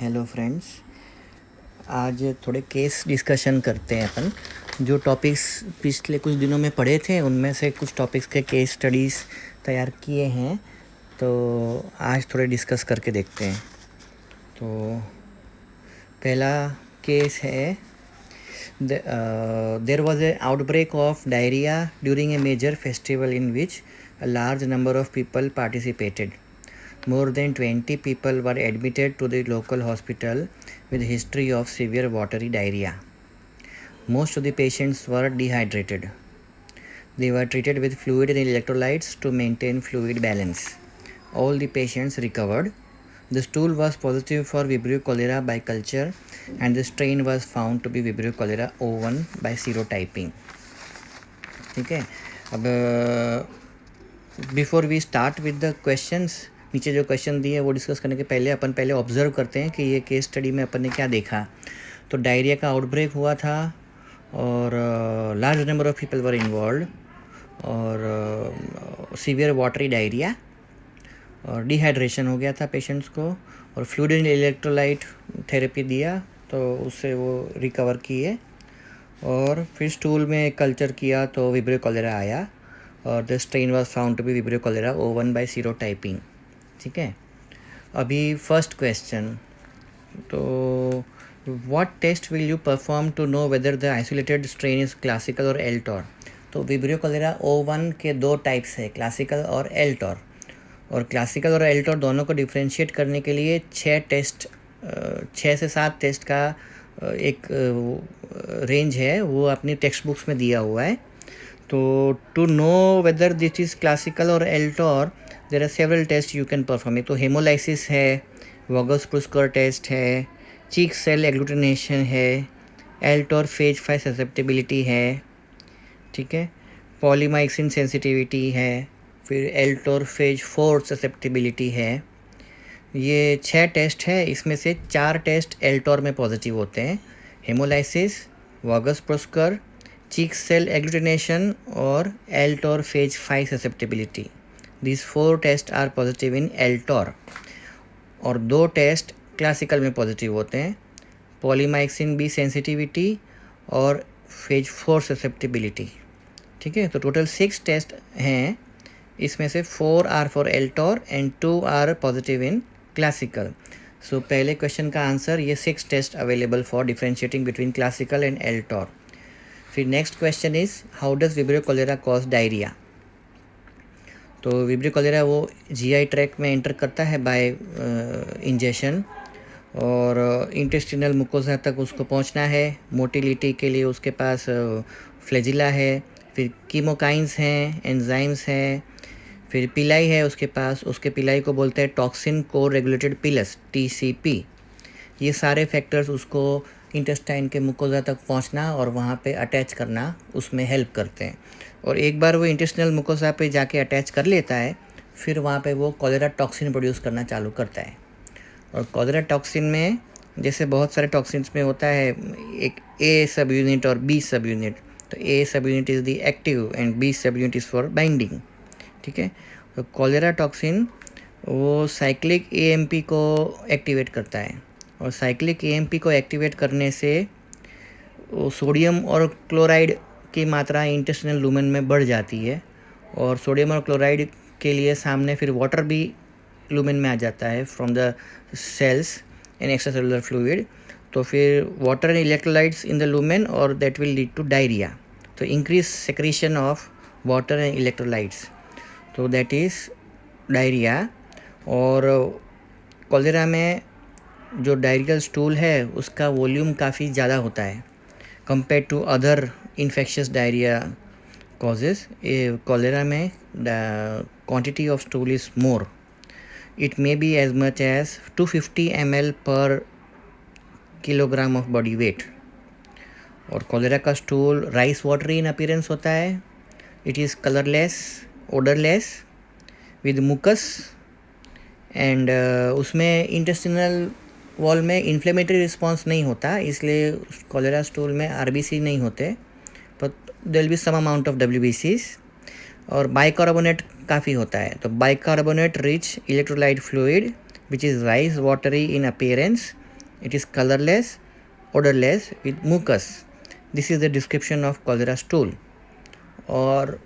Hello friends, आज थोड़े case discussion करते हैं अपन। जो टॉपिक्स पिछले कुछ दिनों में पढ़े थे उनमें से कुछ टॉपिक्स के केस स्टडीज़ तैयार किए हैं, तो आज थोड़े डिस्कस करके देखते हैं। तो पहला केस है, there was a outbreak of diarrhoea during a major festival in which a large number of people participated. More than 20 people were admitted to the local hospital with history of severe watery diarrhea. Most of the patients were dehydrated. They were treated with fluid and electrolytes to maintain fluid balance. All the patients recovered. The stool was positive for Vibrio cholera by culture and the strain was found to be Vibrio cholera O1 by serotyping. ठीक है, अब before we start with the questions, नीचे जो question दिए वो discuss करने के पहले अपन ऑब्जर्व करते हैं कि ये केस स्टडी में अपन ने क्या देखा। तो डायरिया का आउटब्रेक हुआ था और large number of people were involve और सीवियर वाटरी डायरिया और डिहाइड्रेशन हो गया था पेशेंट्स को और फ्लूइड एंड इलेक्ट्रोलाइट थेरेपी दिया तो उससे वो रिकवर किए और फिर स्टूल में कल्चर किया तो विब्रियो कॉलेरा आया और the strain was found to be vibrio cholerae O1 by serotyping. ठीक है, अभी फर्स्ट क्वेश्चन, तो what test will you perform to know whether the isolated strain is classical और एल्टोर। तो विब्रियो कॉलेरा O1 के दो टाइप्स है, classical और एल्टोर, और क्लासिकल और एल्टोर दोनों को डिफ्रेंशिएट करने के लिए 6 से 7 टेस्ट का एक रेंज है, वो अपनी टेक्स्ट बुक्स में दिया हुआ है। तो to know whether this is classical और El Tor there are several test you can perform. तो हेमोलाइसिस है, वॉगस-प्रुस्कर टेस्ट है, चीक सेल एग्लूटिनेशन है, एल्टोर फेज 5 ससेप्टेबिलिटी है, ठीक है, पॉलीमाइक्सिन सेंसिटिविटी है, फिर एल्टोर फेज 4 ससेप्टेबिलिटी है। ये 6 टेस्ट है, इसमें से 4 टेस्ट एल्टोर में पॉजिटिव होते हैं, haemolysis, Voges Proskauer, cheek cell agglutination और El Tor phage 5 susceptibility. These 4 tests are positive in El Tor और 2 टेस्ट क्लासिकल में पॉजिटिव होते हैं, पॉलीमाइक्सिन बी सेंसिटिविटी और फेज 4 ससेप्टेबिलिटी। ठीक है, तो टोटल 6 टेस्ट हैं, इसमें से 4 are four El Tor and 2 are positive in classical. So पहले क्वेश्चन का आंसर, ये 6 test available for differentiating between classical and El Tor. फिर next question is how does vibrio cholerae cause diarrhoea. तो विब्रियो कॉलेरा वो GI tract में enter करता है by injection और इंटेस्टिनल मुकोसा तक उसको पहुंचना है। मोटिलिटी के लिए उसके पास फ्लैजिला है, फिर कीमोकाइंस हैं, एंजाइम्स हैं, फिर पिलाई है उसके पास, उसके पिलाई को बोलते हैं टॉक्सिन को रेगुलेटेड पिलस TCP। ये सारे फैक्टर्स उसको इंटेस्टाइन के मुकोजा तक पहुंचना और वहाँ पे अटैच करना उसमें हेल्प करते हैं। और एक बार वो इंटेस्टिनल मुकोसा पे जाके अटैच कर लेता है, फिर वहाँ पे वो कॉलेरा टॉक्सिन प्रोड्यूस करना चालू करता है। और कॉलेरा टॉक्सिन में जैसे बहुत सारे टॉक्सिन्स में होता है एक A सब यूनिट और B सब यूनिट, तो A सब unit is the active and B सब यूनिट इज़ फॉर बाइंडिंग। ठीक है, तो कॉलेरा टॉक्सिन वो साइक्लिक AMP को एक्टिवेट करता है और साइक्लिक AMP को एक्टिवेट करने से वो सोडियम और क्लोराइड की मात्रा इंटेस्टिनल लूमेन में बढ़ जाती है और सोडियम और क्लोराइड के लिए सामने फिर वाटर भी लूमेन में आ जाता है from the cells and extra cellular fluid. तो फिर water and electrolytes in the lumen और that will lead to diarrhoea. तो increase secretion of water and electrolytes, तो दैट इज़ डायरिया। और कॉलेरा में जो डायरियल स्टूल है उसका वॉल्यूम काफ़ी ज़्यादा होता है compare to other infectious diarrhoea causes. Cholera में the quantity of stool is more, it may be as much as 250 ml per kilogram of body weight. और कॉलेरा का stool rice watery in appearance होता है, it is colourless, odourless with mucus and उसमें intestinal wall में inflammatory response नहीं होता, इसलिए cholera stool में RBC नहीं होते, पर there will be some amount of WBCs। और बाइकार्बोनेट काफ़ी होता है, तो bicarbonate rich electrolyte fluid which is rice watery in appearance It is colorless, odorless with mucus. This is the description of cholera stool. और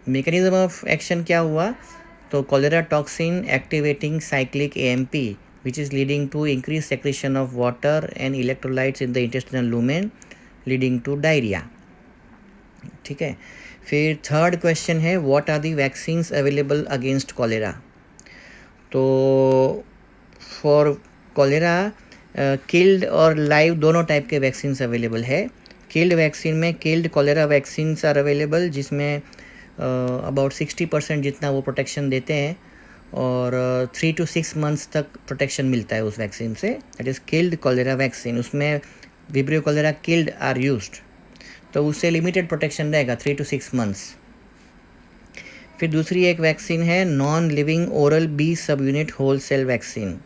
mechanism of action क्या हुआ? तो cholera toxin activating cyclic AMP, which is leading to increased secretion of water and electrolytes in the intestinal lumen, leading to diarrhea. ठीक है. फिर third question है, what are the vaccines available against cholera. तो for cholera killed और live दोनों type के vaccines available है. Killed vaccine में killed cholera vaccines are available, जिसमें अबाउट 60% जितना वो प्रोटेक्शन देते हैं और 3 to 6 मंथ्स तक प्रोटेक्शन मिलता है उस वैक्सीन से. That is killed cholera vaccine. उसमें vibrio cholerae killed are used, तो उससे लिमिटेड प्रोटेक्शन रहेगा 3 to 6 मंथ्स. फिर दूसरी एक वैक्सीन है non living oral B sub unit whole cell vaccine.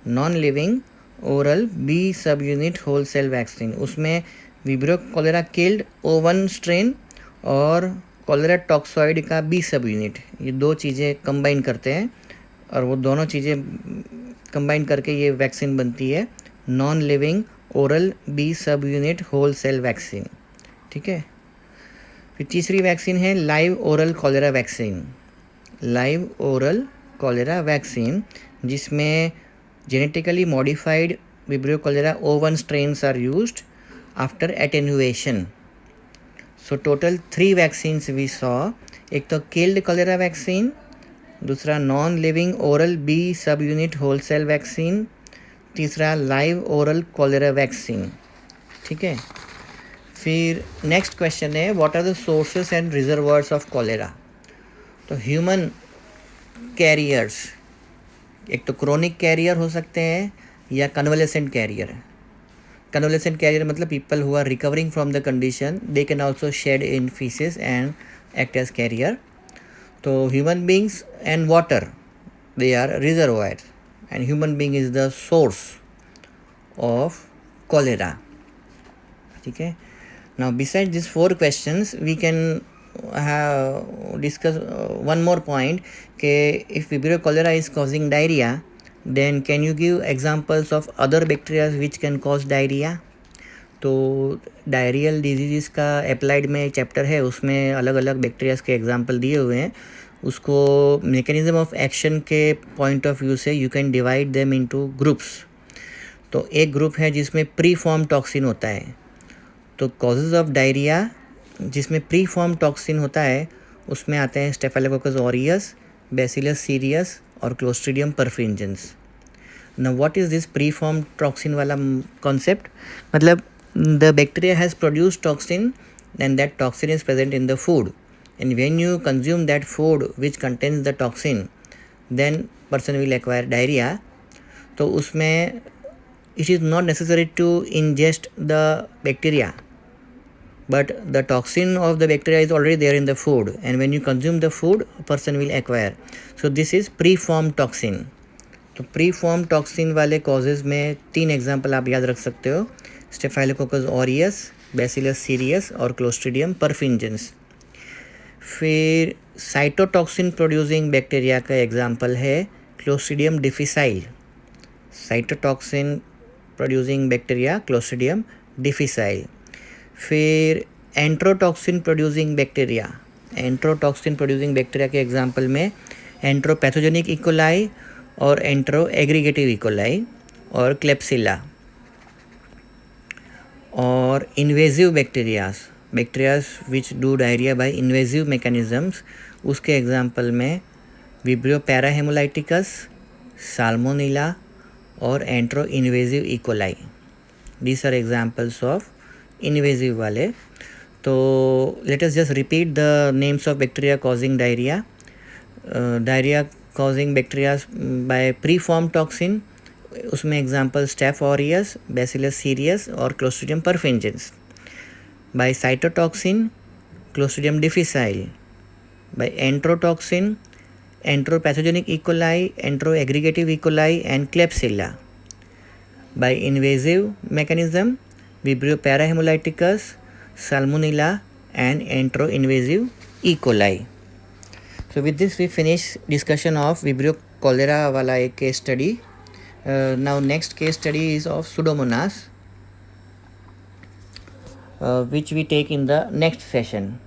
Non living oral B sub unit whole cell vaccine, उसमें vibrio cholerae killed O1 strain और cholera toxoid का बी सब यूनिट, ये दो चीज़ें कंबाइन करते हैं और वो दोनों चीज़ें कंबाइन करके ये वैक्सीन बनती है non living oral B sub unit whole cell vaccine. ठीक है. फिर तीसरी वैक्सीन है live oral cholera vaccine. Live oral cholera vaccine, जिसमें genetically modified vibrio cholerae O1 strains are used after attenuation. So total 3 vaccines we saw. एक तो killed cholera vaccine, दूसरा non living oral B sub unit whole cell vaccine, तीसरा live oral cholera vaccine. ठीक है. फिर next question है, what are the sources and reservoirs of cholera. तो human carriers, एक तो क्रोनिक कैरियर हो सकते हैं या कन्वलेसेंट कैरियर. कन्वलेसेंट कैरियर मतलब people who are recovering from the condition, they can also shed in faeces and act as carrier. तो human beings and water, they are reservoirs and human being is the source of cholera. ठीक है. Now besides these 4 questions, we can discuss one more point कि if Vibrio cholera is causing diarrhea, then can you give examples of other bacteria which can cause diarrhea. तो diarrhoeal disease का applied में chapter है, उसमें अलग अलग bacterias के example दिए हुए हैं. उसको मैकेनिज्म ऑफ एक्शन के पॉइंट ऑफ व्यू से you can divide them into groups. तो एक ग्रुप है जिसमें प्री फॉर्म टॉक्सिन होता है. तो कॉजेज़ ऑफ डायरिया जिसमें प्री फॉर्म टॉक्सिन होता है उसमें आते हैं स्टेफिलोकोकस ऑरियस, बैसिलस सीरियस और clostridium perfringens. Now what is this pre form toxin वाला कॉन्सेप्ट? मतलब the bacteria has produced toxin and that toxin is present in the food, and when you consume that food which contains the toxin, then person will acquire diarrhoea. तो उसमें it is not necessary to ingest the bacteria, but the toxin of the bacteria is already there in the food, and when you consume the food, a person will acquire. So this is preformed toxin. तो preformed toxin वाले causes में 3 example आप याद रख सकते हो, staphylococcus aureus, bacillus cereus और clostridium perfringens. फिर साइटोटॉक्सिन प्रोड्यूसिंग बैक्टीरिया का एग्जाम्पल है clostridium difficile. Cytotoxin producing bacteria clostridium difficile. फिर enterotoxin producing bacteria. Enterotoxin producing bacteria के एग्जांपल में एंट्रोपैथोजेनिक इकोलाई और एंट्रो एग्रीगेटिव इकोलाई और क्लेप्सिला. और invasive bacterias which do diarrhoea by invasive mechanisms, उसके example में विब्रियो पैराहेमोलाइटिकस, साल्मोनेला और entero invasive E coli. These are examples of invasive वाले. तो let us just repeat the names of bacteria causing diarrhoea. Diarrhoea causing bacteria by pre form toxin, उसमें example staph aureus, bacillus cereus और clostridium perfringens. By cytotoxin, clostridium difficile. By enterotoxin, enteropathogenic E coli, entero aggregative E coli and klebsiella. By invasive mechanism, vibrio parahaemolyticus, salmonella and entero invasive E coli. So with this we finish discussion of Vibrio cholera वाला एक case study. Now next case study is of Pseudomonas, which we take in the next session.